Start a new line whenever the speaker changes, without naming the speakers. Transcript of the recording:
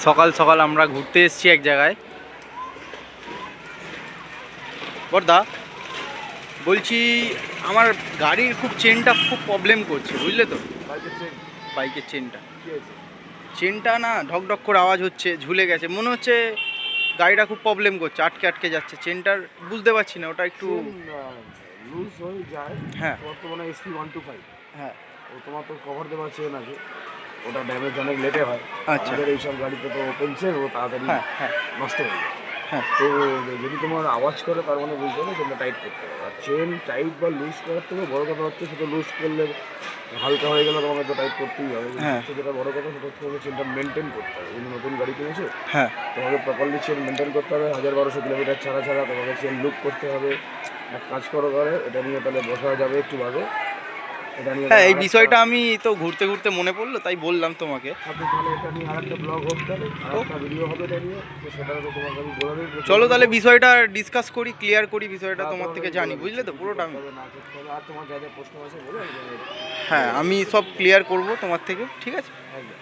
সকাল সকাল আমরা ঘুরতে এসেছি এক জায়গায়। বর্দা বলছি, আমার গাড়ির খুব চেনটা খুব প্রবলেম করছে, বুঝলে তো? বাইকের চেনটা না ঢক ঢক করে আওয়াজ হচ্ছে, ঝুলে গেছে মনে হচ্ছে। গাড়িটা খুব প্রবলেম করছে, আটকে আটকে যাচ্ছে চেনটার, বুঝতে পারছি না ওটা একটু
লুজ হয়ে যায়।
হ্যাঁ
বর্তমানে SP125,
হ্যাঁ
ও তোমার তো কভার দেওয়া চেন আছে, ওটা ড্যামেজ অনেক লেটে হয়।
আচ্ছা
আমাদের এইসব গাড়িতে তো ওপেন চেন, ও তাড়াতাড়ি
হ্যাঁ হ্যাঁ
নষ্ট হয়ে যায়।
হ্যাঁ
তো যদি তোমার আওয়াজ করে তার মানে বুঝতে হবে চেনটা টাইট করতে হবে। আর চেন টাইট বা লুজ করার থেকে বড় কথা হচ্ছে সেটা লুজ করলে হালকা হয়ে গেলে তোমাকে তো টাইট করতেই হবে।
হ্যাঁ
যেটা বড় কথা সেটা হচ্ছে চেনটা মেনটেন করতে হবে। যদি নতুন গাড়ি কিনেছো
হ্যাঁ
তোমাকে প্রপারলি চেন মেনটেন করতে হবে। 1000-1200 কিলোমিটার ছাড়া ছাড়া তোমাকে চেন লুক করতে হবে। এক কাজ করো ঘরে, এটা নিয়ে তাহলে বসা যাবে একটু ভাবে। এটা নিয়ে
হ্যাঁ এই বিষয়টা আমি তো ঘুরতে ঘুরতে মনে পড়লো, তাই বললাম তোমাকে।
তাহলে এটা নিয়ে আরেকটা ব্লগ হোক, তাহলে আরেকটা ভিডিও হবে এটা নিয়ে, তো সেটা তো তোমাকে আমি বলে দেবো।
চলো তাহলে বিষয়টা ডিসকাস করি, ক্লিয়ার করি বিষয়টা, তোমার থেকে জানি, বুঝলে তো পুরোটা আমি।
না করতে হবে। আর তোমার যা যা প্রশ্ন আছে বলো।
হ্যাঁ আমি সব ক্লিয়ার করব তোমার থেকে, ঠিক আছে?
একদম।